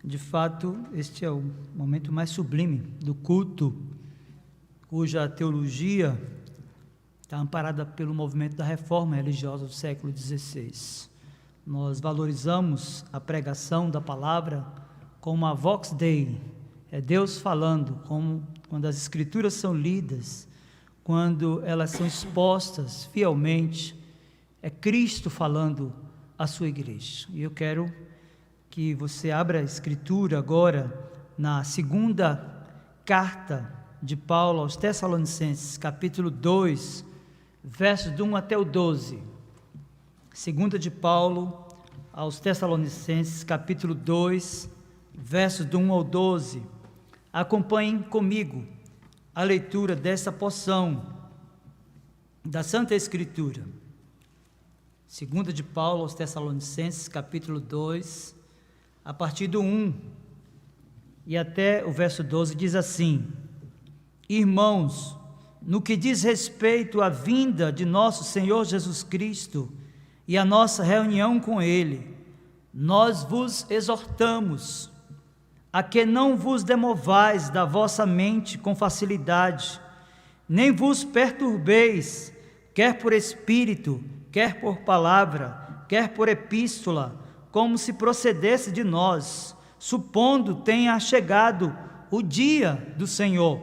De fato, este é o momento mais sublime do culto, cuja teologia está amparada pelo movimento da reforma religiosa do século XVI. Nós valorizamos a pregação da palavra como a vox Dei, é Deus falando, como quando as escrituras são lidas, quando elas são expostas fielmente, é Cristo falando à sua igreja. E eu quero que você abra a escritura agora na segunda carta de Paulo aos Tessalonicenses, capítulo 2, versos do 1 até o 12. Segunda de Paulo aos Tessalonicenses, capítulo 2, versos do 1 ao 12. Acompanhem comigo a leitura dessa porção da Santa Escritura. Segunda de Paulo aos Tessalonicenses, capítulo 2, a partir do 1 e até o verso 12, diz assim: Irmãos, no que diz respeito à vinda de nosso Senhor Jesus Cristo e à nossa reunião com Ele, nós vos exortamos a que não vos demovais da vossa mente com facilidade, nem vos perturbeis, quer por espírito, quer por palavra, quer por epístola, como se procedesse de nós, supondo tenha chegado o dia do Senhor.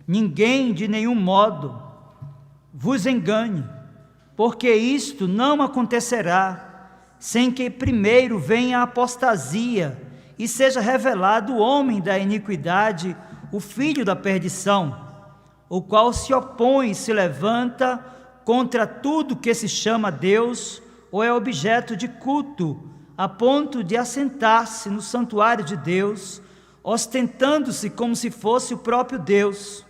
Ninguém de nenhum modo vos engane, porque isto não acontecerá sem que primeiro venha a apostasia e seja revelado o homem da iniquidade, o filho da perdição, o qual se opõe e se levanta contra tudo que se chama Deus ou é objeto de culto, a ponto de assentar-se no santuário de Deus, ostentando-se como se fosse o próprio Deus.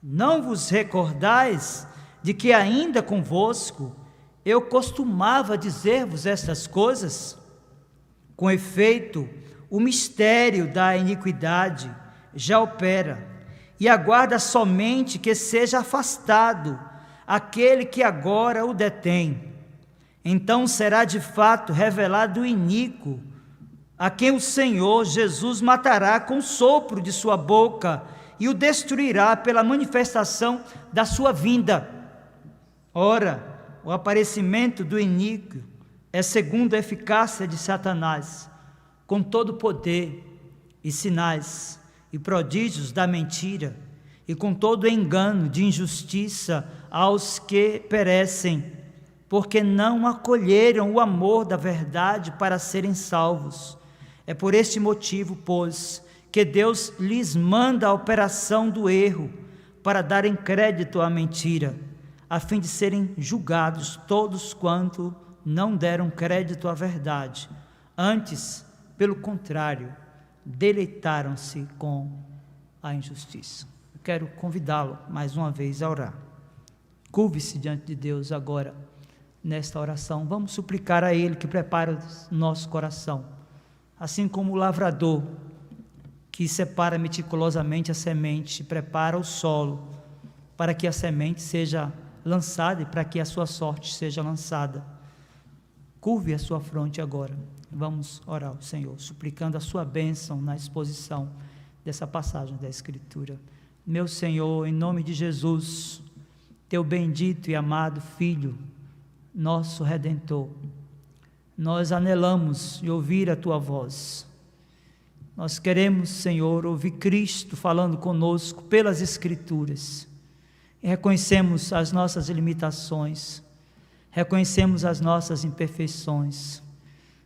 Não vos recordais de que ainda convosco eu costumava dizer-vos estas coisas? Com efeito, o mistério da iniquidade já opera, e aguarda somente que seja afastado aquele que agora o detém. Então será de fato revelado o iníquo, a quem o Senhor Jesus matará com o sopro de sua boca e o destruirá pela manifestação da sua vinda. Ora, o aparecimento do iníquo é segundo a eficácia de Satanás, com todo poder e sinais e prodígios da mentira, e com todo engano de injustiça aos que perecem, porque não acolheram o amor da verdade para serem salvos. É por este motivo, pois, que Deus lhes manda a operação do erro, para darem crédito à mentira, a fim de serem julgados todos quanto não deram crédito à verdade. Antes, pelo contrário, deleitaram-se com a injustiça. Eu quero convidá-lo mais uma vez a orar. Curve-se diante de Deus agora, nesta oração. Vamos suplicar a Ele que prepare o nosso coração, assim como o lavrador que separa meticulosamente a semente, prepara o solo para que a semente seja lançada e para que a sua sorte seja lançada. Curve a sua fronte agora. Vamos orar ao Senhor, suplicando a sua bênção na exposição dessa passagem da Escritura. Meu Senhor, em nome de Jesus, teu bendito e amado Filho, nosso Redentor, nós anelamos de ouvir a tua voz. Nós queremos, Senhor, ouvir Cristo falando conosco pelas Escrituras. E reconhecemos as nossas limitações, reconhecemos as nossas imperfeições,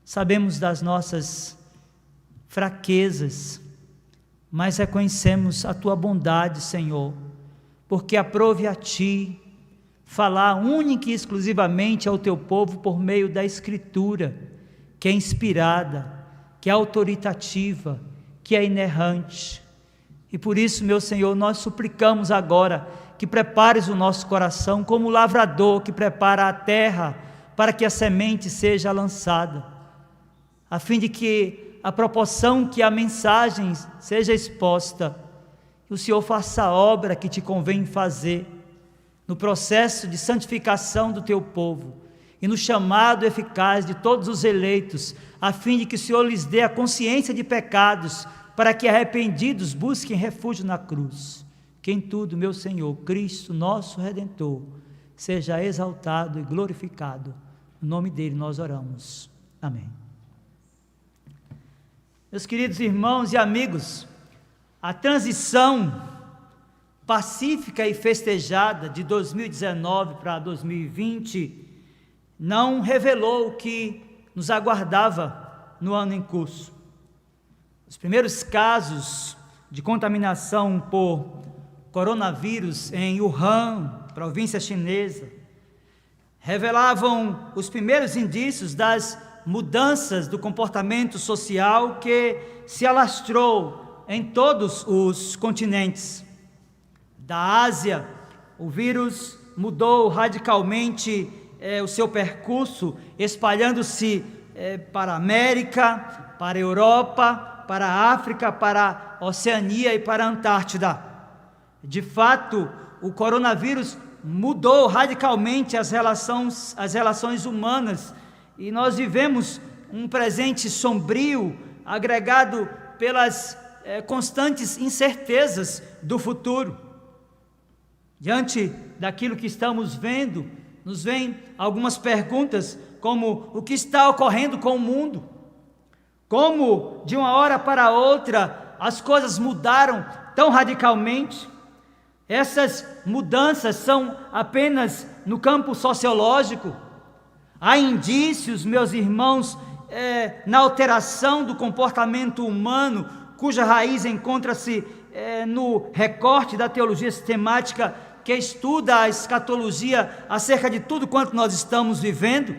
sabemos das nossas fraquezas, mas reconhecemos a tua bondade, Senhor, porque aprove a ti falar única e exclusivamente ao teu povo por meio da Escritura, que é inspirada, que é autoritativa, que é inerrante. E por isso, meu Senhor, nós suplicamos agora que prepares o nosso coração como o lavrador que prepara a terra para que a semente seja lançada, a fim de que a proporção que a mensagem seja exposta, que o Senhor faça a obra que te convém fazer no processo de santificação do teu povo, e no chamado eficaz de todos os eleitos, a fim de que o Senhor lhes dê a consciência de pecados, para que arrependidos busquem refúgio na cruz. Que em tudo, meu Senhor, Cristo, nosso Redentor, seja exaltado e glorificado. No nome dele nós oramos. Amém. Meus queridos irmãos e amigos, a transição pacífica e festejada de 2019 para 2020 não revelou o que nos aguardava no ano em curso. Os primeiros casos de contaminação por coronavírus em Wuhan, província chinesa, revelavam os primeiros indícios das mudanças do comportamento social que se alastrou em todos os continentes. Da Ásia, o vírus mudou radicalmente o seu percurso, espalhando-se para a América, para a Europa, para a África, para a Oceania e para a Antártida. De fato, o coronavírus mudou radicalmente as relações humanas, e nós vivemos um presente sombrio, agregado pelas constantes incertezas do futuro. Diante daquilo que estamos vendo, nos vêm algumas perguntas, como o que está ocorrendo com o mundo? Como de uma hora para outra as coisas mudaram tão radicalmente? Essas mudanças são apenas no campo sociológico? Há indícios, meus irmãos, na alteração do comportamento humano, cuja raiz encontra-se no recorte da teologia sistemática, que estuda a escatologia acerca de tudo quanto nós estamos vivendo?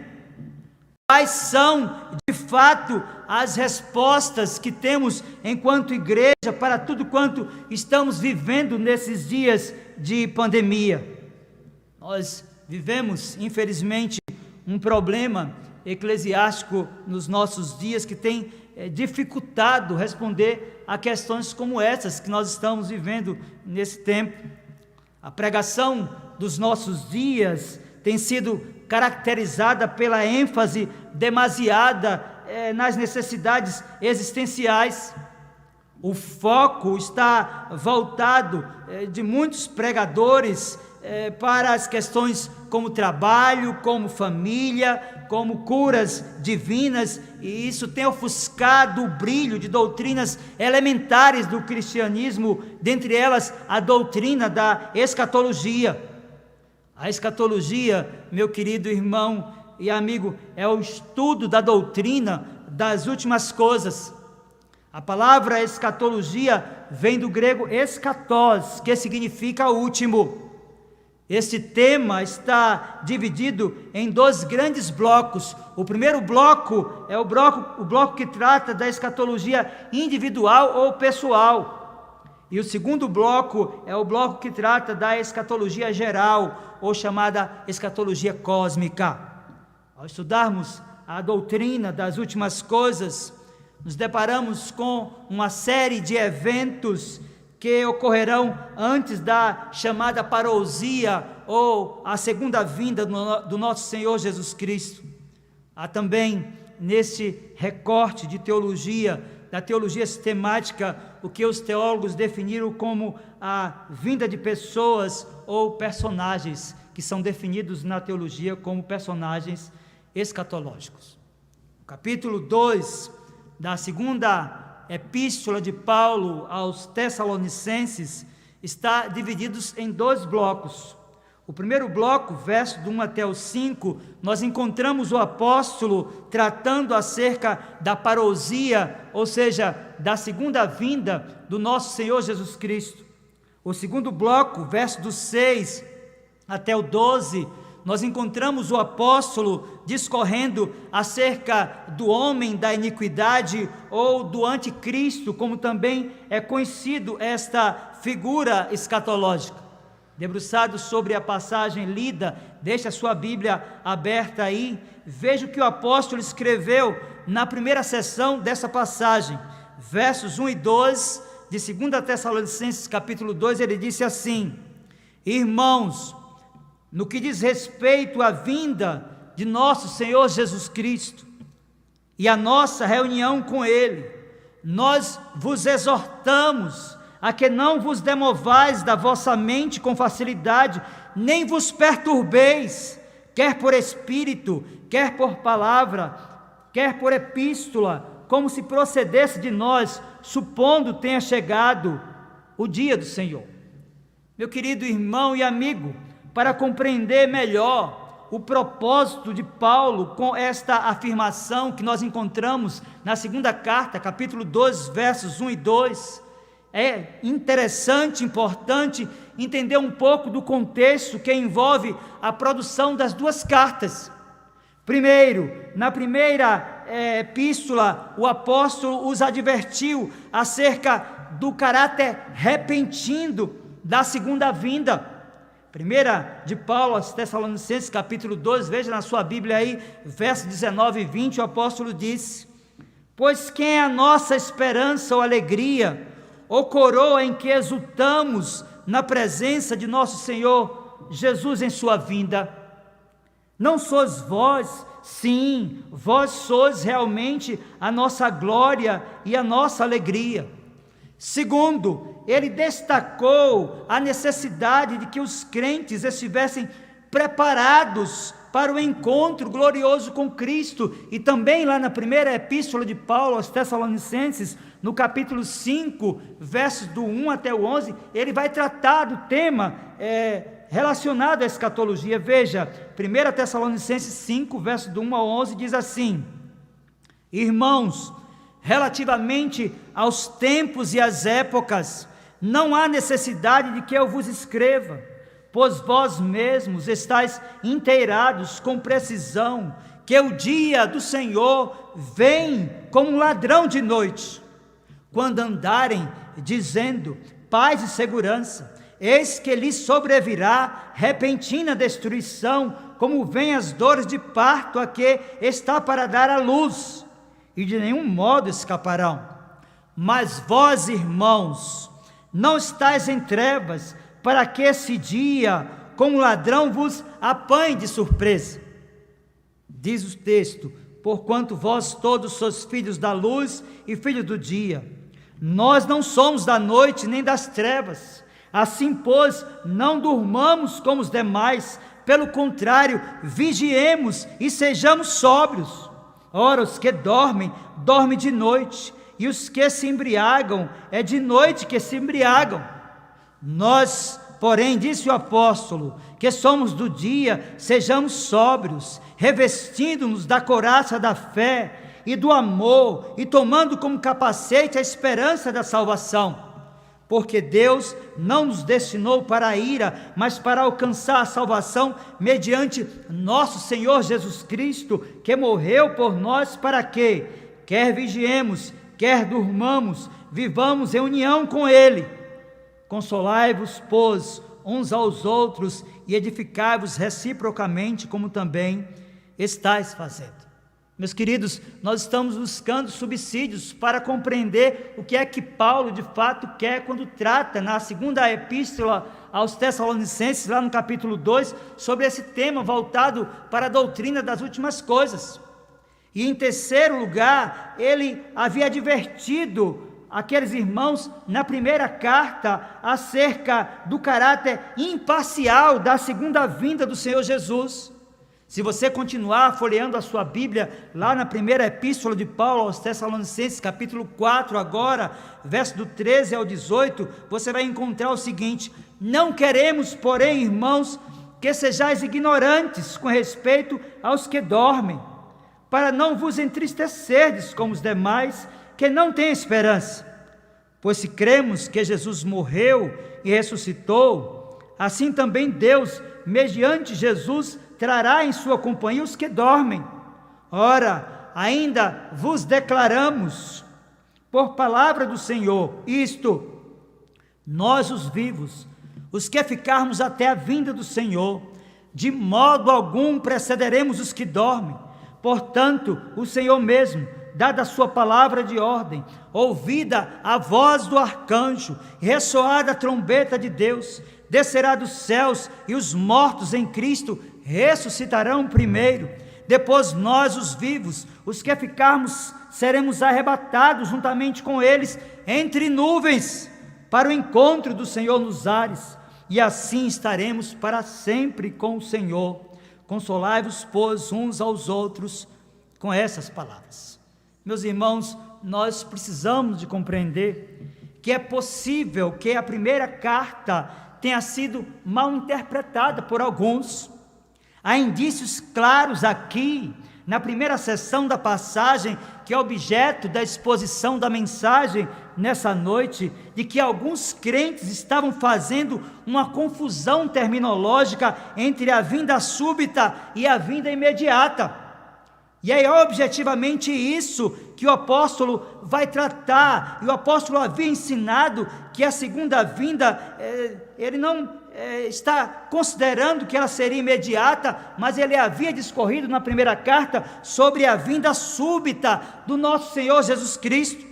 Quais são, de fato, as respostas que temos enquanto igreja para tudo quanto estamos vivendo nesses dias de pandemia? Nós vivemos, infelizmente, um problema eclesiástico nos nossos dias que tem dificultado responder a questões como essas que nós estamos vivendo nesse tempo. A pregação dos nossos dias tem sido caracterizada pela ênfase demasiada nas necessidades existenciais. O foco está voltado de muitos pregadores para as questões como trabalho, como família, como curas divinas, e isso tem ofuscado o brilho de doutrinas elementares do cristianismo, dentre elas a doutrina da escatologia. A escatologia, meu querido irmão e amigo, é o estudo da doutrina das últimas coisas. A palavra escatologia vem do grego eschatos, que significa último. Este tema está dividido em dois grandes blocos. O primeiro bloco é o bloco que trata da escatologia individual ou pessoal. E o segundo bloco é o bloco que trata da escatologia geral, ou chamada escatologia cósmica. Ao estudarmos a doutrina das últimas coisas, nos deparamos com uma série de eventos que ocorrerão antes da chamada parousia, ou a segunda vinda do nosso Senhor Jesus Cristo. Há também, neste recorte de teologia, da teologia sistemática, o que os teólogos definiram como a vinda de pessoas ou personagens, que são definidos na teologia como personagens escatológicos. O capítulo 2 da segunda Epístola de Paulo aos Tessalonicenses está dividido em dois blocos. O primeiro bloco, verso do 1 até o 5, nós encontramos o apóstolo tratando acerca da parousia, ou seja, da segunda vinda do nosso Senhor Jesus Cristo. O segundo bloco, verso do 6 até o 12, nós encontramos o apóstolo discorrendo acerca do homem da iniquidade ou do anticristo, como também é conhecido esta figura escatológica. Debruçado sobre a passagem lida, deixa a sua Bíblia aberta aí, veja o que o apóstolo escreveu na primeira seção dessa passagem, versos 1 e 2, de 2 Tessalonicenses capítulo 2, ele disse assim: Irmãos, no que diz respeito à vinda de nosso Senhor Jesus Cristo e a nossa reunião com Ele, nós vos exortamos a que não vos demovais da vossa mente com facilidade, nem vos perturbeis, quer por espírito, quer por palavra, quer por epístola, como se procedesse de nós, supondo tenha chegado o dia do Senhor. Meu querido irmão e amigo, para compreender melhor o propósito de Paulo com esta afirmação que nós encontramos na segunda carta, capítulo 2, versos 1 e 2, é interessante, importante entender um pouco do contexto que envolve a produção das duas cartas. Primeiro, na primeira epístola, o apóstolo os advertiu acerca do caráter repentino da segunda vinda. Primeira de Paulo aos Tessalonicenses, capítulo 2, veja na sua Bíblia aí, versos 19 e 20, o apóstolo disse: pois quem é a nossa esperança ou alegria, ou coroa em que exultamos na presença de nosso Senhor Jesus em sua vinda? Não sois vós, sim, vós sois realmente a nossa glória e a nossa alegria. Segundo, ele destacou a necessidade de que os crentes estivessem preparados para o encontro glorioso com Cristo, e também lá na primeira epístola de Paulo aos Tessalonicenses, no capítulo 5, versos do 1 até o 11, ele vai tratar do tema relacionado à escatologia. Veja, 1 Tessalonicenses 5, versos do 1 ao 11, diz assim: irmãos, relativamente aos tempos e às épocas, não há necessidade de que eu vos escreva, pois vós mesmos estáis inteirados com precisão, que o dia do Senhor vem como um ladrão de noite. Quando andarem dizendo paz e segurança, eis que lhes sobrevirá repentina destruição, como vêm as dores de parto a que está para dar à luz, e de nenhum modo escaparão. Mas vós, irmãos, não estáis em trevas, para que esse dia, como ladrão, vos apanhe de surpresa. Diz o texto: porquanto vós todos sois filhos da luz e filhos do dia. Nós não somos da noite nem das trevas. Assim, pois, não durmamos como os demais, pelo contrário, vigiemos e sejamos sóbrios. Ora, os que dormem, dormem de noite, e os que se embriagam, é de noite que se embriagam. Nós, porém, disse o apóstolo, que somos do dia, sejamos sóbrios, revestindo-nos da couraça da fé e do amor, e tomando como capacete a esperança da salvação. Porque Deus não nos destinou para a ira, mas para alcançar a salvação mediante nosso Senhor Jesus Cristo, que morreu por nós, para que, quer vigiemos, quer durmamos, vivamos em união com Ele. Consolai-vos, pois, uns aos outros, e edificai-vos reciprocamente, como também estáis fazendo. Meus queridos, nós estamos buscando subsídios para compreender o que é que Paulo de fato quer quando trata na segunda epístola aos Tessalonicenses, lá no capítulo 2, sobre esse tema voltado para a doutrina das últimas coisas. E em terceiro lugar, ele havia advertido aqueles irmãos na primeira carta acerca do caráter imparcial da segunda vinda do Senhor Jesus. Se você continuar folheando a sua Bíblia, lá na primeira epístola de Paulo aos Tessalonicenses, capítulo 4 agora, verso do 13 ao 18, você vai encontrar o seguinte: não queremos, porém, irmãos, que sejais ignorantes com respeito aos que dormem, para não vos entristecerdes como os demais, que não têm esperança. Pois se cremos que Jesus morreu e ressuscitou, assim também Deus, mediante Jesus, trará em sua companhia os que dormem. Ora, ainda vos declaramos, por palavra do Senhor, isto: nós os vivos, os que ficarmos até a vinda do Senhor, de modo algum precederemos os que dormem. Portanto, o Senhor mesmo, dada a sua palavra de ordem, ouvida a voz do arcanjo, ressoada a trombeta de Deus, descerá dos céus, e os mortos em Cristo ressuscitarão primeiro. Depois nós, os vivos, os que ficarmos, seremos arrebatados juntamente com eles entre nuvens, para o encontro do Senhor nos ares, e assim estaremos para sempre com o Senhor. Consolai-vos, pois, uns aos outros com essas palavras. Meus irmãos, nós precisamos de compreender que é possível que a primeira carta tenha sido mal interpretada por alguns. Há indícios claros aqui, na primeira seção da passagem, que é objeto da exposição da mensagem nessa noite, de que alguns crentes estavam fazendo uma confusão terminológica entre a vinda súbita e a vinda imediata. E é objetivamente isso que o apóstolo vai tratar, e o apóstolo havia ensinado que a segunda vinda, ele não está considerando que ela seria imediata, mas ele havia discorrido na primeira carta sobre a vinda súbita do nosso Senhor Jesus Cristo.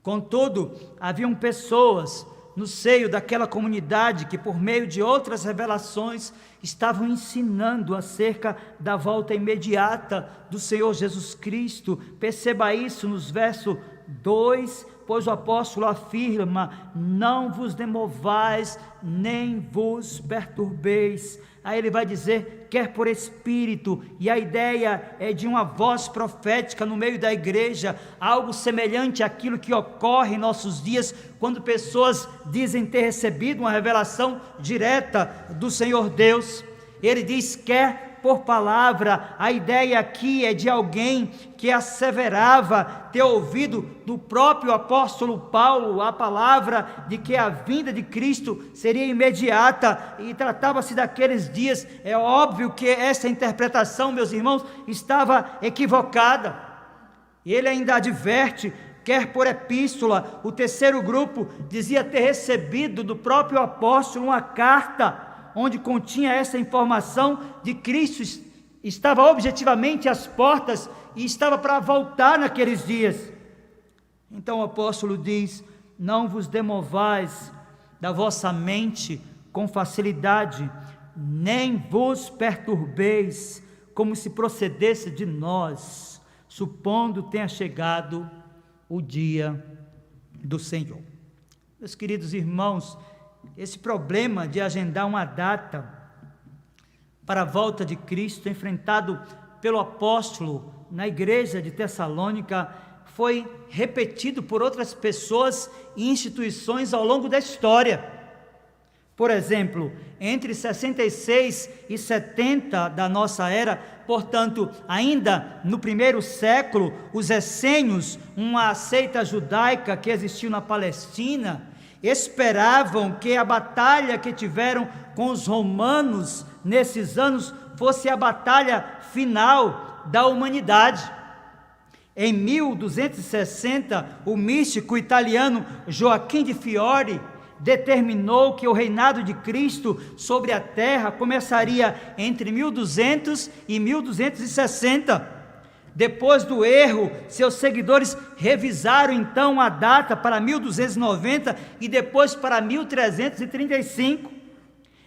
Contudo, haviam pessoas no seio daquela comunidade que, por meio de outras revelações, estavam ensinando acerca da volta imediata do Senhor Jesus Cristo. Perceba isso nos versos 2, pois o apóstolo afirma: não vos demovais, nem vos perturbeis. Aí ele vai dizer, quer por espírito, e a ideia é de uma voz profética no meio da igreja, algo semelhante àquilo que ocorre em nossos dias, quando pessoas dizem ter recebido uma revelação direta do Senhor Deus. Ele diz, quer por palavra. A ideia aqui é de alguém que asseverava ter ouvido do próprio apóstolo Paulo a palavra de que a vinda de Cristo seria imediata, e tratava-se daqueles dias. É óbvio que essa interpretação, meus irmãos, estava equivocada. E ele ainda adverte, quer por epístola. O terceiro grupo dizia ter recebido do próprio apóstolo uma carta onde continha essa informação de Cristo estava objetivamente às portas e estava para voltar naqueles dias. Então o apóstolo diz, não vos demovais da vossa mente com facilidade, nem vos perturbeis, como se procedesse de nós, supondo tenha chegado o dia do Senhor. Meus queridos irmãos, esse problema de agendar uma data para a volta de Cristo, enfrentado pelo apóstolo na igreja de Tessalônica, foi repetido por outras pessoas e instituições ao longo da história. Por exemplo, entre 66 e 70 da nossa era, portanto, ainda no primeiro século, os essênios, uma seita judaica que existiu na Palestina, esperavam que a batalha que tiveram com os romanos nesses anos fosse a batalha final da humanidade. Em 1260, o místico italiano Joaquim de Fiore determinou que o reinado de Cristo sobre a terra começaria entre 1200 e 1260. Depois do erro, seus seguidores revisaram então a data para 1290 e depois para 1335.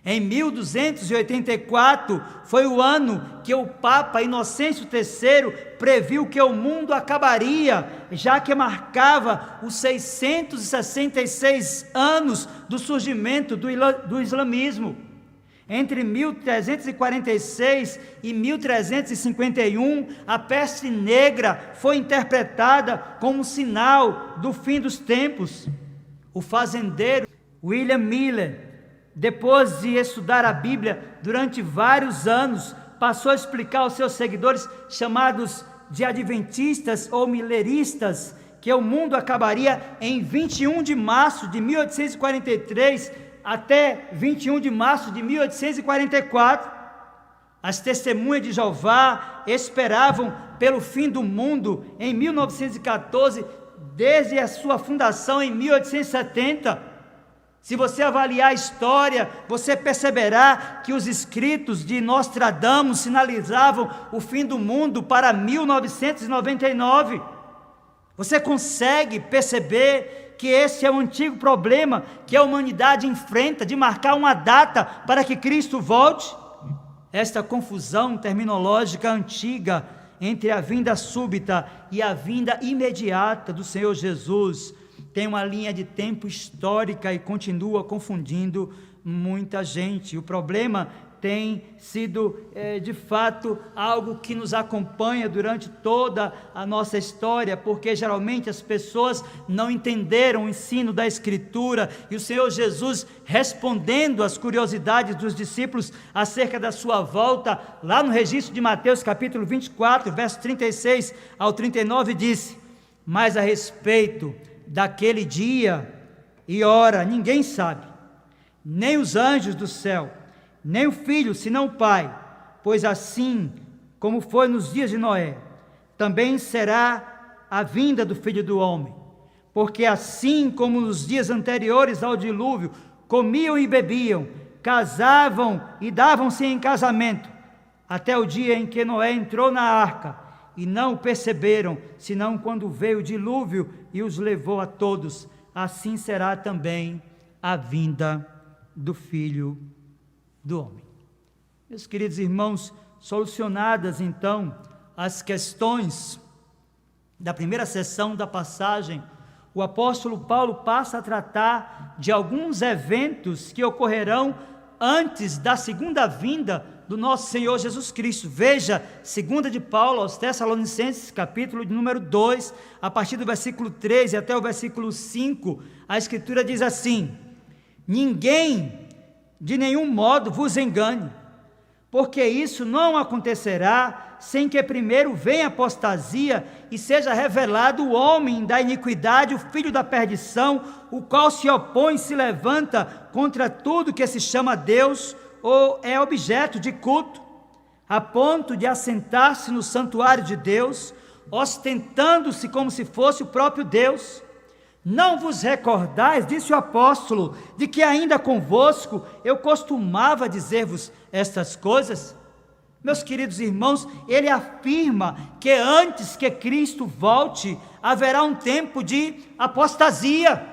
Em 1284 foi o ano que o Papa Inocêncio III previu que o mundo acabaria, já que marcava os 666 anos do surgimento do islamismo. Entre 1346 e 1351, a peste negra foi interpretada como um sinal do fim dos tempos. O fazendeiro William Miller, depois de estudar a Bíblia durante vários anos, passou a explicar aos seus seguidores, chamados de adventistas ou mileristas, que o mundo acabaria em 21 de março de 1843 até 21 de março de 1844. As testemunhas de Jeová esperavam pelo fim do mundo em 1914, desde a sua fundação em 1870. Se você avaliar a história, você perceberá que os escritos de Nostradamus sinalizavam o fim do mundo para 1999. Você consegue perceber que esse é o antigo problema que a humanidade enfrenta, de marcar uma data para que Cristo volte? esta confusão terminológica antiga entre a vinda súbita e a vinda imediata do Senhor Jesus tem uma linha de tempo histórica e continua confundindo muita gente. O problema tem sido, de fato, algo que nos acompanha durante toda a nossa história, porque geralmente as pessoas não entenderam o ensino da Escritura, e o Senhor Jesus, respondendo às curiosidades dos discípulos acerca da sua volta, lá no registro de Mateus capítulo 24, verso 36 ao 39, disse: mas a respeito daquele dia e hora ninguém sabe, nem os anjos do céu, nem o Filho, senão o Pai, pois assim como foi nos dias de Noé, também será a vinda do Filho do Homem. Porque assim como nos dias anteriores ao dilúvio, comiam e bebiam, casavam e davam-se em casamento, até o dia em que Noé entrou na arca, e não o perceberam, senão quando veio o dilúvio e os levou a todos, assim será também a vinda do Filho do Homem. Meus queridos irmãos, solucionadas então as questões da primeira sessão da passagem, o apóstolo Paulo passa a tratar de alguns eventos que ocorrerão antes da segunda vinda do nosso Senhor Jesus Cristo. Veja, segunda de Paulo aos Tessalonicenses, capítulo de número 2, a partir do versículo 13 até o versículo 5, a Escritura diz assim: ninguém de nenhum modo vos engane, porque isso não acontecerá sem que primeiro venha a apostasia e seja revelado o homem da iniquidade, o filho da perdição, o qual se opõe e se levanta contra tudo que se chama Deus ou é objeto de culto, a ponto de assentar-se no santuário de Deus, ostentando-se como se fosse o próprio Deus. Não vos recordais, disse o apóstolo, de que ainda convosco eu costumava dizer-vos estas coisas? Meus queridos irmãos, ele afirma que antes que Cristo volte, haverá um tempo de apostasia,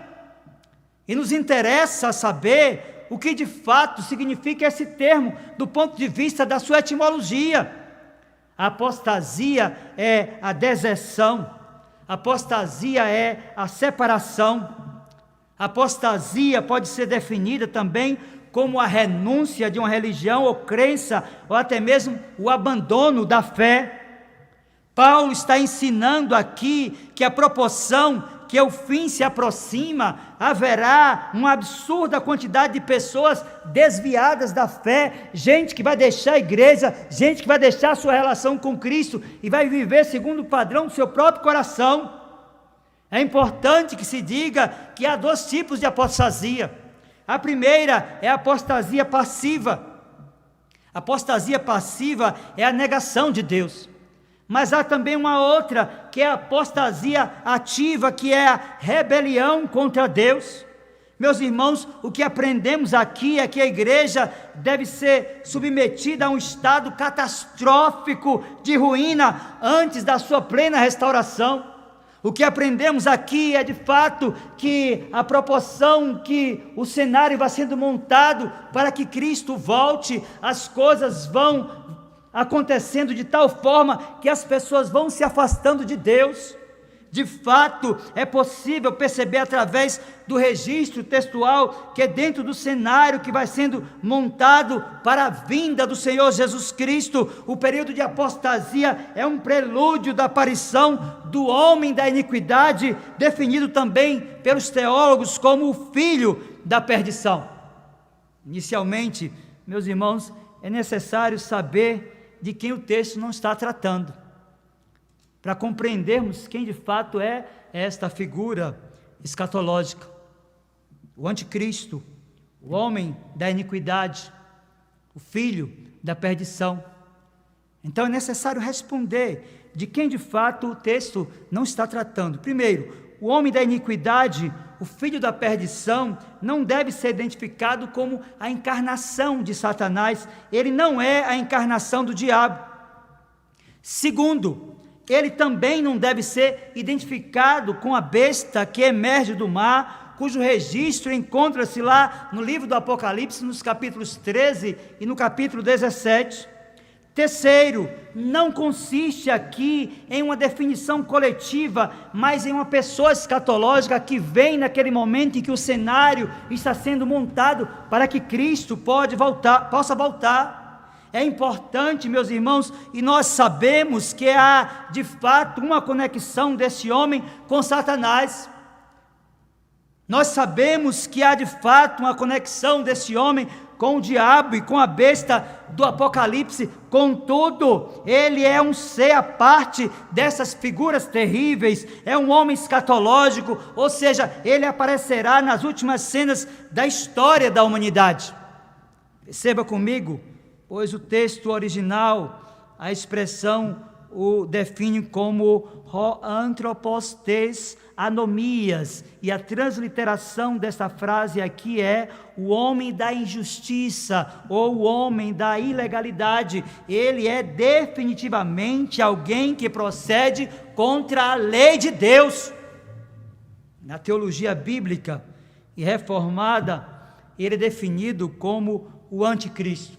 e nos interessa saber o que de fato significa esse termo, do ponto de vista da sua etimologia. A apostasia é a deserção, apostasia é a separação. Apostasia pode ser definida também como a renúncia de uma religião ou crença, ou até mesmo o abandono da fé. Paulo está ensinando aqui que a proporção que o fim se aproxima, haverá uma absurda quantidade de pessoas desviadas da fé, gente que vai deixar a igreja, gente que vai deixar a sua relação com Cristo e vai viver segundo o padrão do seu próprio coração. É importante que se diga que há dois tipos de apostasia. A primeira é a apostasia passiva. A apostasia passiva é a negação de Deus. Mas há também uma outra, que é a apostasia ativa, que é a rebelião contra Deus. Meus irmãos, o que aprendemos aqui é que a igreja deve ser submetida a um estado catastrófico de ruína antes da sua plena restauração. O que aprendemos aqui é de fato que a proporção que o cenário vai sendo montado para que Cristo volte, as coisas vão acontecendo de tal forma que as pessoas vão se afastando de Deus. De fato, é possível perceber através do registro textual que dentro do cenário que vai sendo montado para a vinda do Senhor Jesus Cristo, o período de apostasia é um prelúdio da aparição do homem da iniquidade, definido também pelos teólogos como o filho da perdição. Inicialmente, meus irmãos, é necessário saber de quem o texto não está tratando, para compreendermos quem de fato é esta figura escatológica, o anticristo, o homem da iniquidade, o filho da perdição. Então é necessário responder de quem de fato o texto não está tratando. Primeiro, o homem da iniquidade, o filho da perdição, não deve ser identificado como a encarnação de Satanás. Ele não é a encarnação do diabo. Segundo, ele também não deve ser identificado com a besta que emerge do mar, cujo registro encontra-se lá no livro do Apocalipse, nos capítulos 13 e no capítulo 17. Terceiro, não consiste aqui em uma definição coletiva, mas em uma pessoa escatológica que vem naquele momento em que o cenário está sendo montado para que Cristo possa voltar. É importante, meus irmãos, e nós sabemos que há de fato uma conexão desse homem com Satanás. Nós sabemos que há de fato uma conexão desse homem com o diabo e com a besta do Apocalipse. Contudo, ele é um ser à parte dessas figuras terríveis, é um homem escatológico, ou seja, ele aparecerá nas últimas cenas da história da humanidade. Perceba comigo, pois o texto original, a expressão o define como ho anthropos tes anomias, e a transliteração dessa frase aqui é o homem da injustiça, ou o homem da ilegalidade. Ele é definitivamente alguém que procede contra a lei de Deus. Na teologia bíblica e reformada, ele é definido como o anticristo.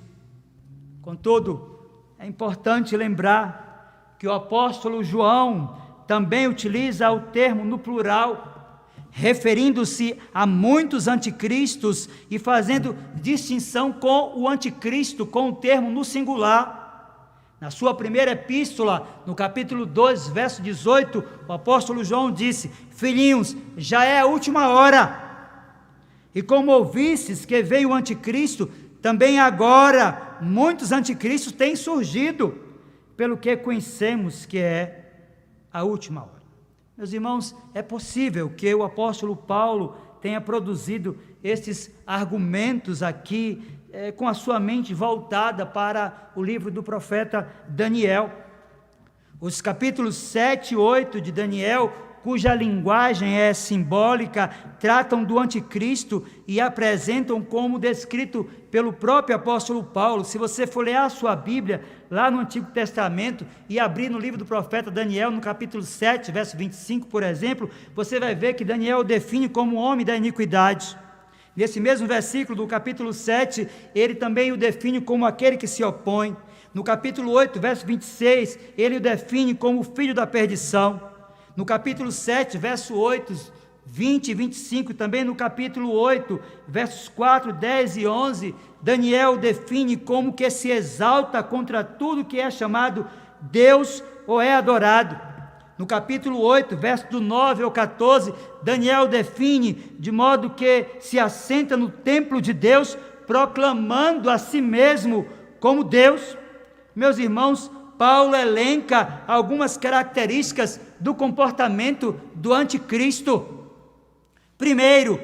Contudo, é importante lembrar que o apóstolo João também utiliza o termo no plural, referindo-se a muitos anticristos e fazendo distinção com o anticristo, com o termo no singular. Na sua primeira epístola, no capítulo 2, verso 18, o apóstolo João disse: filhinhos, já é a última hora, e como ouvistes que veio o anticristo, também agora muitos anticristos têm surgido, pelo que conhecemos que é a última hora. Meus irmãos, é possível que o apóstolo Paulo tenha produzido esses argumentos aqui, com a sua mente voltada para o livro do profeta Daniel. Os capítulos 7 e 8 de Daniel, cuja linguagem é simbólica, tratam do anticristo e apresentam como descrito pelo próprio apóstolo Paulo. Se você for ler a sua Bíblia, lá no Antigo Testamento, e abrir no livro do profeta Daniel, no capítulo 7, verso 25, por exemplo, você vai ver que Daniel o define como homem da iniquidade. Nesse mesmo versículo do capítulo 7, ele também o define como aquele que se opõe. No capítulo 8, verso 26, ele o define como filho da perdição. No capítulo 7, verso 8, 20 e 25, também no capítulo 8, versos 4, 10 e 11, Daniel define como que se exalta contra tudo que é chamado Deus ou é adorado. No capítulo 8, verso do 9 ao 14, Daniel define de modo que se assenta no templo de Deus, proclamando a si mesmo como Deus. Meus irmãos, Paulo elenca algumas características do comportamento do anticristo. Primeiro,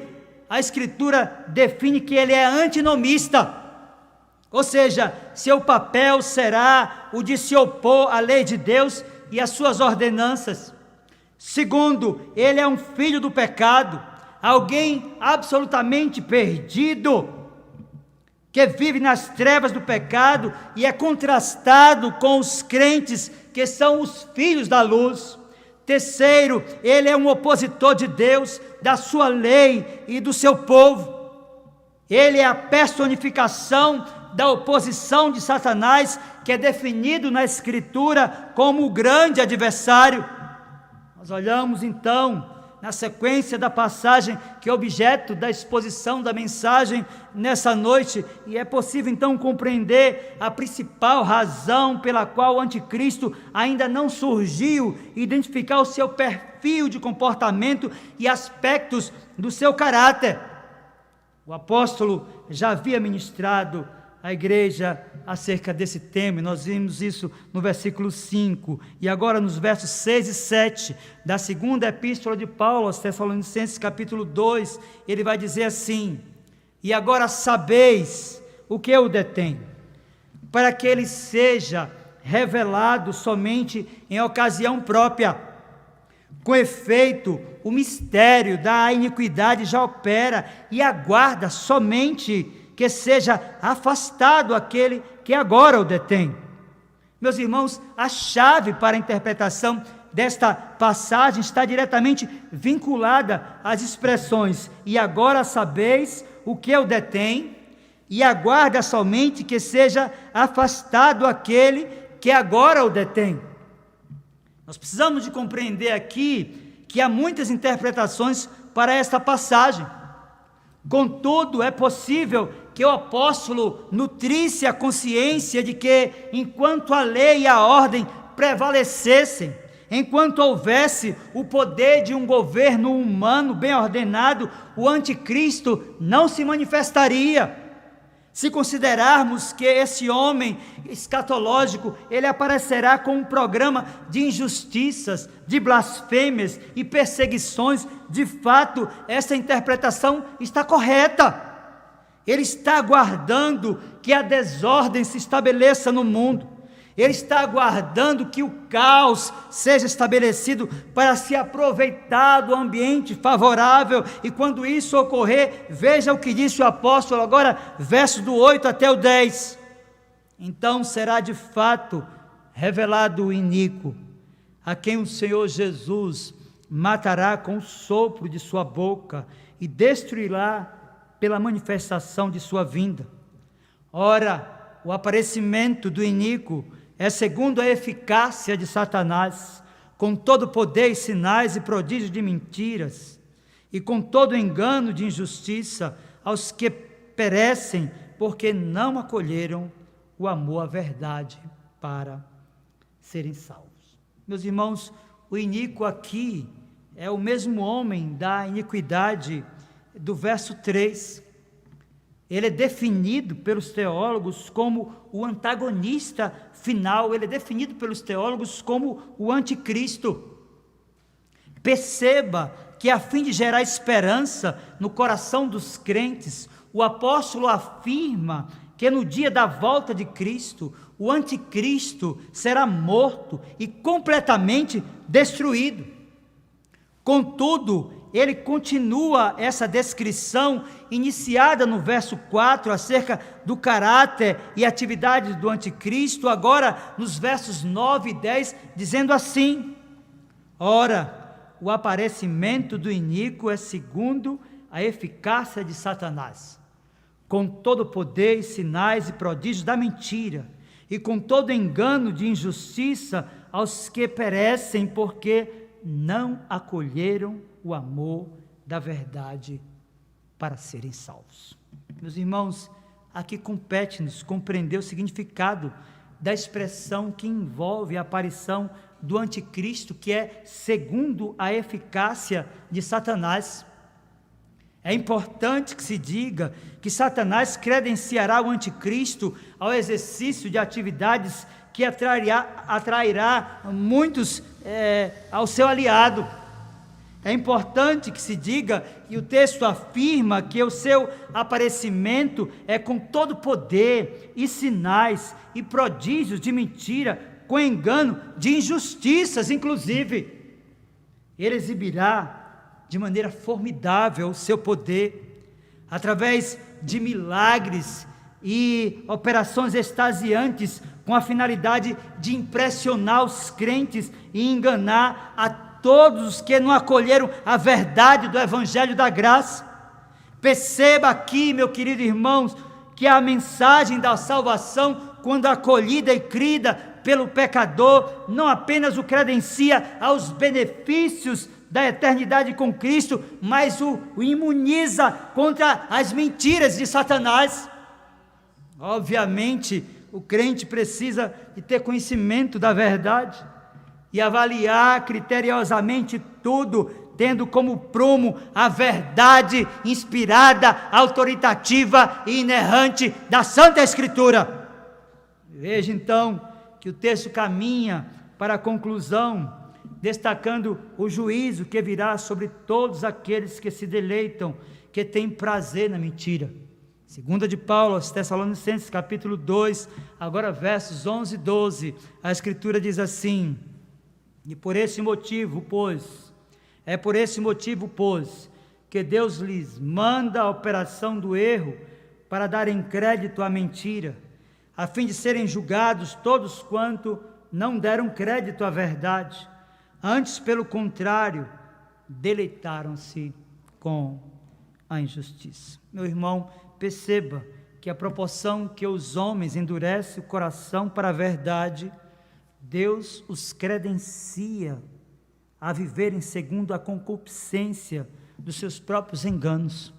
a Escritura define que ele é antinomista, ou seja, seu papel será o de se opor à lei de Deus e às suas ordenanças. Segundo, ele é um filho do pecado, alguém absolutamente perdido, que vive nas trevas do pecado e é contrastado com os crentes que são os filhos da luz. Terceiro, ele é um opositor de Deus, da sua lei e do seu povo. Ele é a personificação da oposição de Satanás, que é definido na Escritura como o grande adversário. Nós olhamos então na sequência da passagem que é objeto da exposição da mensagem nessa noite, e é possível então compreender a principal razão pela qual o anticristo ainda não surgiu, identificar o seu perfil de comportamento e aspectos do seu caráter. O apóstolo já havia ministrado à igreja acerca desse tema, e nós vimos isso no versículo 5, e agora nos versos 6 e 7, da segunda epístola de Paulo aos Tessalonicenses, capítulo 2, ele vai dizer assim: e agora sabeis o que o detém, para que ele seja revelado somente em ocasião própria. Com efeito, o mistério da iniquidade já opera e aguarda somente que seja afastado aquele que agora o detém. Meus irmãos, a chave para a interpretação desta passagem está diretamente vinculada às expressões: e agora sabeis o que o detém, e aguarda somente que seja afastado aquele que agora o detém. Nós precisamos de compreender aqui que há muitas interpretações para esta passagem. Contudo, é possível que o apóstolo nutrisse a consciência de que, enquanto a lei e a ordem prevalecessem, enquanto houvesse o poder de um governo humano bem ordenado, o anticristo não se manifestaria. Se considerarmos que esse homem escatológico, ele aparecerá com um programa de injustiças, de blasfêmias e perseguições, de fato, essa interpretação está correta. Ele está aguardando que a desordem se estabeleça no mundo. Ele está aguardando que o caos seja estabelecido para se aproveitar do ambiente favorável, e quando isso ocorrer, veja o que disse o apóstolo agora, versos do 8 até o 10. Então será de fato revelado o iníquo, a quem o Senhor Jesus matará com o sopro de sua boca e destruirá pela manifestação de sua vinda. Ora, o aparecimento do iníquo é segundo a eficácia de Satanás, com todo poder e sinais e prodígios de mentiras, e com todo engano de injustiça aos que perecem, porque não acolheram o amor à verdade para serem salvos. Meus irmãos, o iníquo aqui é o mesmo homem da iniquidade do verso 3. Ele é definido pelos teólogos como o antagonista final, ele é definido pelos teólogos como o anticristo. Perceba que, a fim de gerar esperança no coração dos crentes, o apóstolo afirma que no dia da volta de Cristo, o anticristo será morto e completamente destruído. Contudo, ele continua essa descrição iniciada no verso 4, acerca do caráter e atividades do anticristo, agora nos versos 9 e 10, dizendo assim: ora, o aparecimento do iníquo é segundo a eficácia de Satanás, com todo poder e sinais e prodígios da mentira, e com todo engano de injustiça aos que perecem, porque não acolheram o amor da verdade para serem salvos. Meus irmãos, aqui compete-nos compreender o significado da expressão que envolve a aparição do anticristo, que é segundo a eficácia de Satanás. É importante que se diga que Satanás credenciará o anticristo ao exercício de atividades que atrairá muitos ao seu aliado. É importante que se diga, e o texto afirma, que o seu aparecimento é com todo poder e sinais e prodígios de mentira, com engano de injustiças, inclusive. Ele exibirá de maneira formidável o seu poder, através de milagres e operações extasiantes, com a finalidade de impressionar os crentes e enganar a todos os que não acolheram a verdade do Evangelho da Graça. Perceba aqui, meu querido irmãos, que a mensagem da salvação, quando acolhida e crida pelo pecador, não apenas o credencia aos benefícios da eternidade com Cristo, mas o imuniza contra as mentiras de Satanás. Obviamente, o crente precisa de ter conhecimento da verdade e avaliar criteriosamente tudo, tendo como prumo a verdade inspirada, autoritativa e inerrante da Santa Escritura. Veja então que o texto caminha para a conclusão, destacando o juízo que virá sobre todos aqueles que se deleitam, que têm prazer na mentira. Segunda de Paulo aos Tessalonicenses, capítulo 2, agora versos 11 e 12, a Escritura diz assim: e por esse motivo, pois, que Deus lhes manda a operação do erro, para darem crédito à mentira, a fim de serem julgados todos quanto não deram crédito à verdade, antes, pelo contrário, deleitaram-se com a injustiça. Meu irmão, perceba que a proporção que os homens endurecem o coração para a verdade, Deus os credencia a viverem segundo a concupiscência dos seus próprios enganos.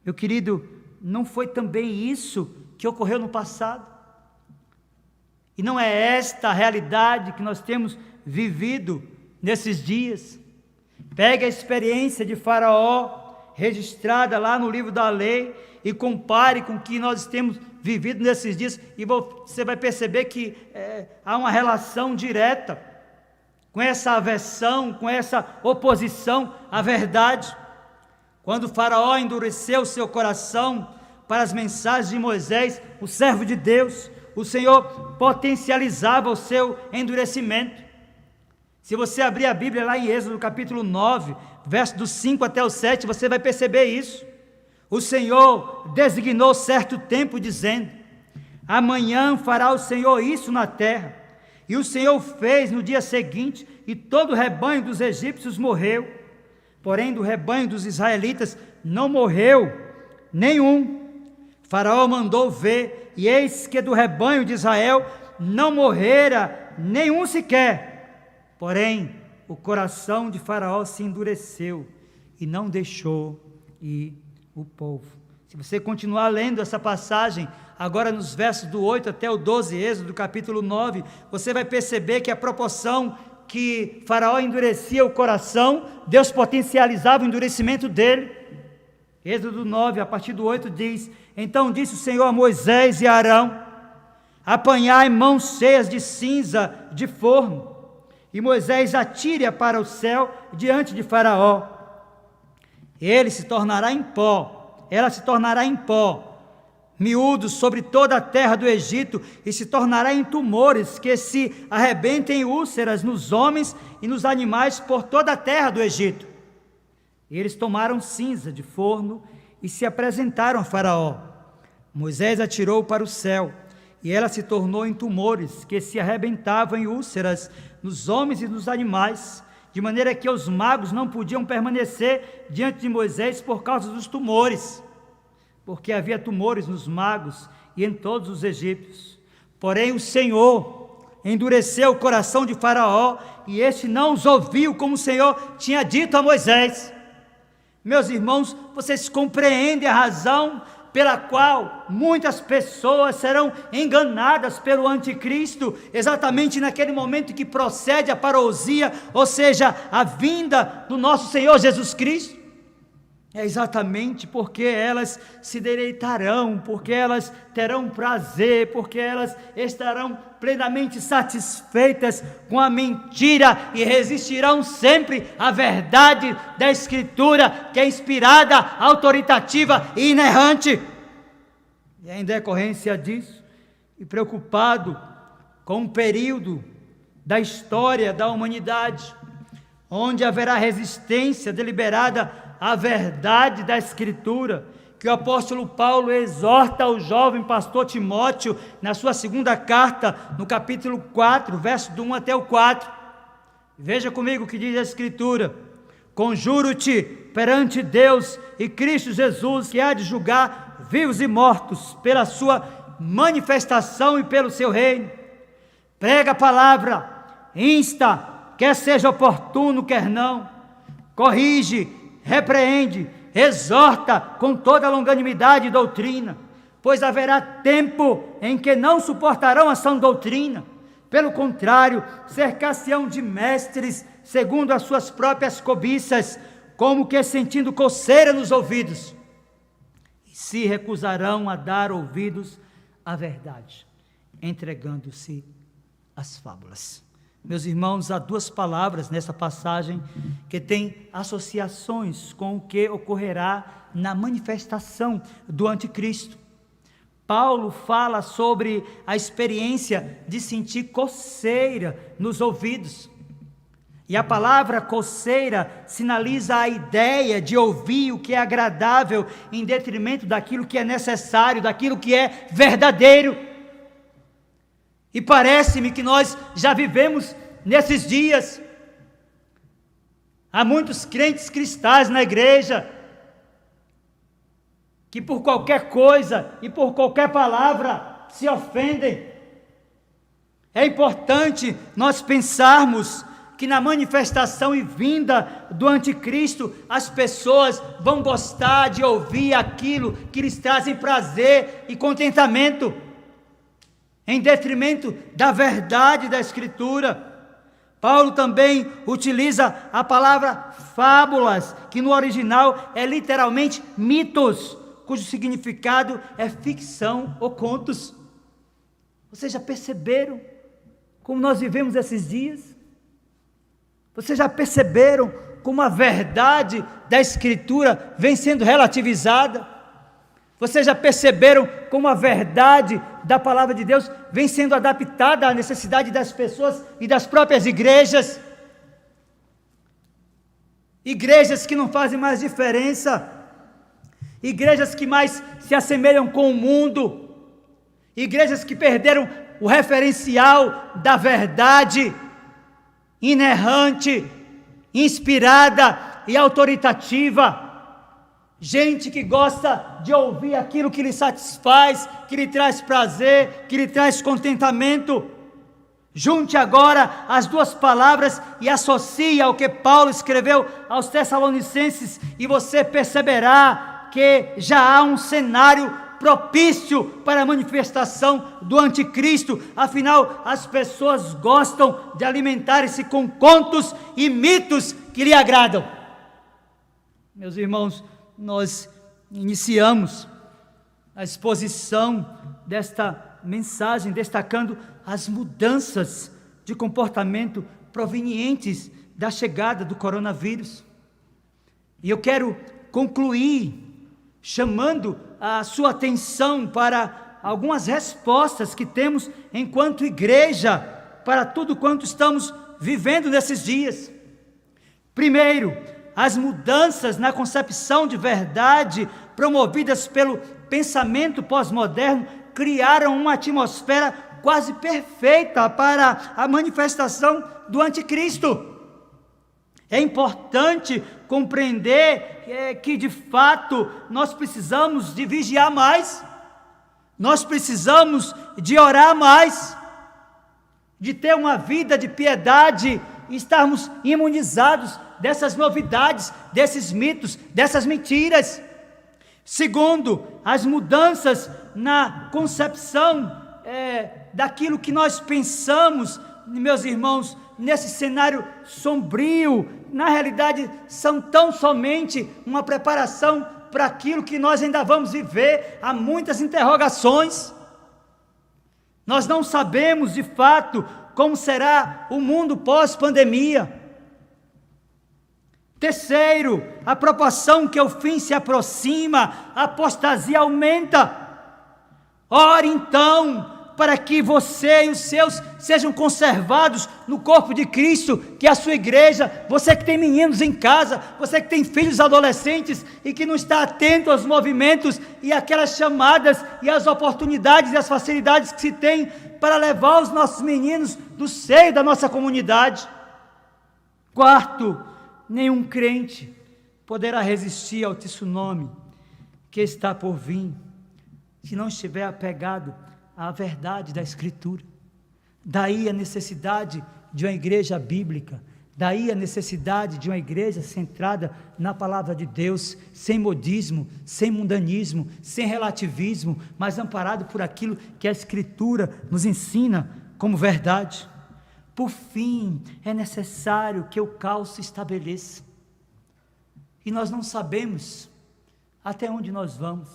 Meu querido, não foi também isso que ocorreu no passado? E não é esta a realidade que nós temos vivido nesses dias? Pegue a experiência de Faraó, registrada lá no livro da lei, e compare com o que nós temos vivido nesses dias, e você vai perceber que há uma relação direta com essa aversão, com essa oposição à verdade. Quando Faraó endureceu seu coração para as mensagens de Moisés, o servo de Deus, o Senhor potencializava o seu endurecimento. Se você abrir a Bíblia lá em Êxodo capítulo 9, verso do 5 até o 7, você vai perceber isso. O Senhor designou certo tempo, dizendo: amanhã fará o Senhor isso na terra. E o Senhor fez no dia seguinte, e todo o rebanho dos egípcios morreu. Porém, do rebanho dos israelitas não morreu nenhum. Faraó mandou ver, e eis que do rebanho de Israel não morrera nenhum sequer. Porém, o coração de Faraó se endureceu e não deixou ir o povo. Se você continuar lendo essa passagem, agora nos versos do 8 até o 12, Êxodo do capítulo 9, você vai perceber que a proporção que Faraó endurecia o coração, Deus potencializava o endurecimento dele. Êxodo 9, a partir do 8 diz: então disse o Senhor a Moisés e a Arão: apanhai mãos cheias de cinza de forno, e Moisés atire-a para o céu diante de Faraó. Ele se tornará em pó, ela se tornará em pó, miúdos sobre toda a terra do Egito, e se tornará em tumores que se arrebentem em úlceras nos homens e nos animais por toda a terra do Egito. E eles tomaram cinza de forno e se apresentaram a Faraó. Moisés atirou para o céu, e ela se tornou em tumores que se arrebentavam em úlceras nos homens e nos animais, de maneira que os magos não podiam permanecer diante de Moisés por causa dos tumores, porque havia tumores nos magos e em todos os egípcios. Porém o Senhor endureceu o coração de Faraó, e este não os ouviu como o Senhor tinha dito a Moisés. Meus irmãos, vocês compreendem a razão pela qual muitas pessoas serão enganadas pelo anticristo, exatamente naquele momento que procede a parousia, ou seja, a vinda do nosso Senhor Jesus Cristo? É exatamente porque elas se deleitarão, porque elas terão prazer, porque elas estarão plenamente satisfeitas com a mentira e resistirão sempre à verdade da Escritura, que é inspirada, autoritativa e inerrante. E em decorrência disso, e preocupado com um período da história da humanidade, onde haverá resistência deliberada à verdade da Escritura, que o apóstolo Paulo exorta ao jovem pastor Timóteo na sua segunda carta, no capítulo 4, verso do 1 até o 4. Veja comigo o que diz a Escritura: conjuro-te perante Deus e Cristo Jesus, que há de julgar vivos e mortos pela sua manifestação e pelo seu reino. Prega a palavra, insta, quer seja oportuno, quer não, corrige, repreende, exorta com toda longanimidade e doutrina, pois haverá tempo em que não suportarão a sã doutrina. Pelo contrário, cercar-se-ão de mestres segundo as suas próprias cobiças, como que sentindo coceira nos ouvidos, e se recusarão a dar ouvidos à verdade, entregando-se às fábulas. Meus irmãos, há duas palavras nessa passagem que têm associações com o que ocorrerá na manifestação do anticristo. Paulo fala sobre a experiência de sentir coceira nos ouvidos. E a palavra coceira sinaliza a ideia de ouvir o que é agradável em detrimento daquilo que é necessário, daquilo que é verdadeiro. E parece-me que nós já vivemos nesses dias. Há muitos crentes cristãos na igreja que por qualquer coisa e por qualquer palavra se ofendem. É importante nós pensarmos que na manifestação e vinda do anticristo, as pessoas vão gostar de ouvir aquilo que lhes trazem prazer e contentamento, em detrimento da verdade da Escritura. Paulo também utiliza a palavra fábulas, que no original é literalmente mitos, cujo significado é ficção ou contos. Vocês já perceberam como nós vivemos esses dias? Vocês já perceberam como a verdade da Escritura vem sendo relativizada? Vocês já perceberam como a verdade da palavra de Deus vem sendo adaptada à necessidade das pessoas e das próprias igrejas? Igrejas que não fazem mais diferença, igrejas que mais se assemelham com o mundo, igrejas que perderam o referencial da verdade inerrante, inspirada e autoritativa. Gente que gosta de ouvir aquilo que lhe satisfaz, que lhe traz prazer, que lhe traz contentamento. Junte agora as duas palavras e associe ao que Paulo escreveu aos Tessalonicenses, e você perceberá que já há um cenário propício para a manifestação do anticristo. Afinal, as pessoas gostam de alimentar-se com contos e mitos que lhe agradam. Meus irmãos, nós iniciamos a exposição desta mensagem destacando as mudanças de comportamento provenientes da chegada do coronavírus. E eu quero concluir chamando a sua atenção para algumas respostas que temos enquanto igreja para tudo quanto estamos vivendo nesses dias. Primeiro, as mudanças na concepção de verdade promovidas pelo pensamento pós-moderno criaram uma atmosfera quase perfeita para a manifestação do anticristo. É importante compreender que de fato nós precisamos de vigiar mais, nós precisamos de orar mais, de ter uma vida de piedade e estarmos imunizados dessas novidades, desses mitos, dessas mentiras. Segundo, as mudanças na concepção daquilo que nós pensamos, meus irmãos, nesse cenário sombrio, na realidade são tão somente uma preparação para aquilo que nós ainda vamos viver. Há muitas interrogações. Nós não sabemos de fato como será o mundo pós-pandemia. Terceiro, a proporção que o fim se aproxima, a apostasia aumenta. Ore então para que você e os seus sejam conservados no corpo de Cristo, que é a sua igreja. Você que tem meninos em casa, você que tem filhos adolescentes e que não está atento aos movimentos e aquelas chamadas e as oportunidades e as facilidades que se tem para levar os nossos meninos do seio da nossa comunidade. Quarto, nenhum crente poderá resistir ao tsunami que está por vir, se não estiver apegado à verdade da Escritura. Daí a necessidade de uma igreja bíblica, daí a necessidade de uma igreja centrada na palavra de Deus, sem modismo, sem mundanismo, sem relativismo, mas amparado por aquilo que a Escritura nos ensina como verdade. Por fim, é necessário que o caos se estabeleça, e nós não sabemos até onde nós vamos,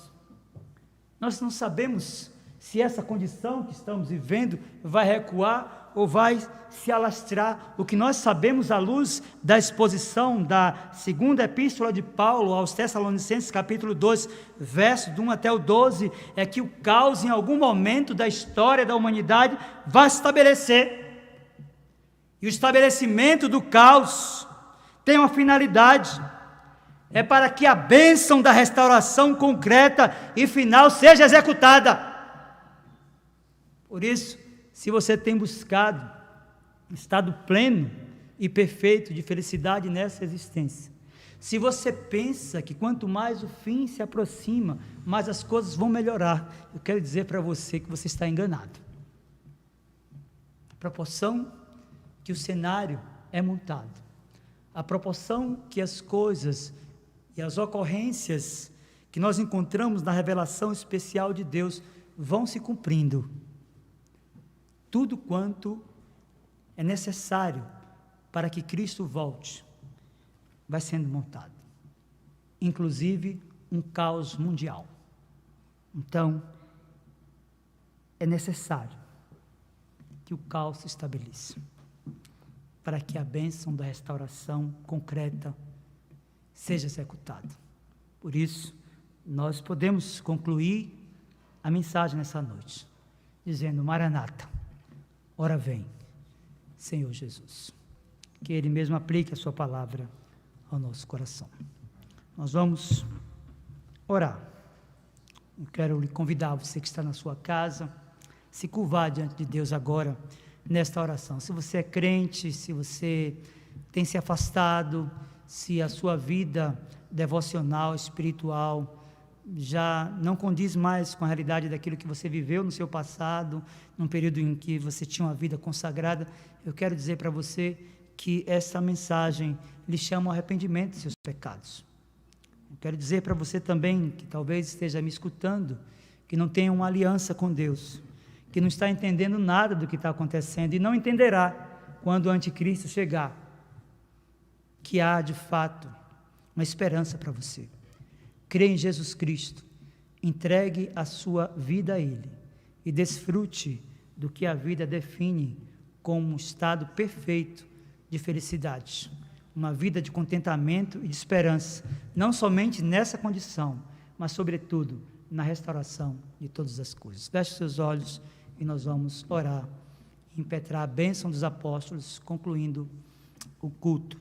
nós não sabemos se essa condição que estamos vivendo vai recuar ou vai se alastrar. O que nós sabemos à luz da exposição da segunda epístola de Paulo aos Tessalonicenses, capítulo 2, verso do 1 até o 12, é que o caos em algum momento da história da humanidade vai se estabelecer. E o estabelecimento do caos tem uma finalidade, é para que a bênção da restauração concreta e final seja executada. Por isso, se você tem buscado estado pleno e perfeito de felicidade nessa existência, Se você pensa que quanto mais o fim se aproxima, mais as coisas vão melhorar, eu quero dizer para você que você está enganado. A proporção que o cenário é montado, a proporção que as coisas e as ocorrências que nós encontramos na revelação especial de Deus vão se cumprindo. Tudo quanto é necessário para que Cristo volte vai sendo montado, inclusive um caos mundial. Então, é necessário que o caos se estabeleça, para que a bênção da restauração concreta seja executada. Por isso, nós podemos concluir a mensagem nessa noite, dizendo: Maranata, ora vem, Senhor Jesus. Que Ele mesmo aplique a sua palavra ao nosso coração. Nós vamos orar. Eu quero lhe convidar, você que está na sua casa, se curvar diante de Deus agora, nesta oração. Se você é crente, se você tem se afastado, se a sua vida devocional, espiritual, já não condiz mais com a realidade daquilo que você viveu no seu passado, num período em que você tinha uma vida consagrada, eu quero dizer para você que essa mensagem lhe chama ao arrependimento de seus pecados. Eu quero dizer para você também, que talvez esteja me escutando, que não tem uma aliança com Deus, que não está entendendo nada do que está acontecendo e não entenderá quando o anticristo chegar, que há de fato uma esperança para você. Crê em Jesus Cristo, entregue a sua vida a Ele e desfrute do que a vida define como um estado perfeito de felicidade, uma vida de contentamento e de esperança, não somente nessa condição, mas sobretudo na restauração de todas as coisas. Feche seus olhos e nós vamos orar e impetrar a bênção dos apóstolos, concluindo o culto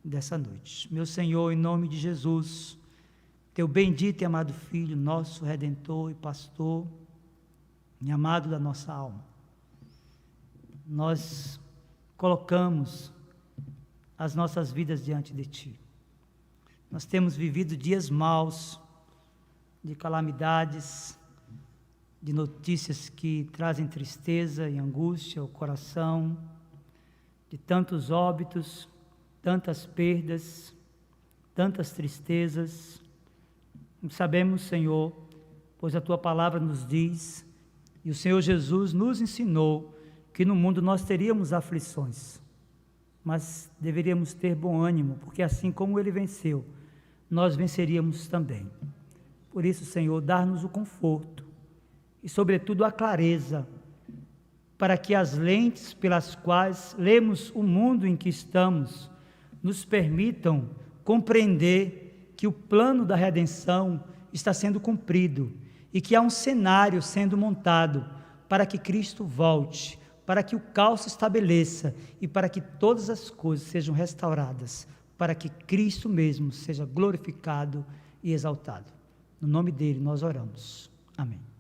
dessa noite. Meu Senhor, em nome de Jesus, teu bendito e amado Filho, nosso Redentor e Pastor, e amado da nossa alma, nós colocamos as nossas vidas diante de Ti. Nós temos vivido dias maus, de calamidades, de notícias que trazem tristeza e angústia ao coração, de tantos óbitos, tantas perdas, tantas tristezas. Sabemos, Senhor, pois a Tua palavra nos diz, e o Senhor Jesus nos ensinou, que no mundo nós teríamos aflições, mas deveríamos ter bom ânimo, porque assim como Ele venceu, nós venceríamos também. Por isso, Senhor, dá-nos o conforto e, sobretudo, a clareza, para que as lentes pelas quais lemos o mundo em que estamos nos permitam compreender que o plano da redenção está sendo cumprido e que há um cenário sendo montado para que Cristo volte, para que o caos se estabeleça e para que todas as coisas sejam restauradas, para que Cristo mesmo seja glorificado e exaltado. No nome dele nós oramos. Amém.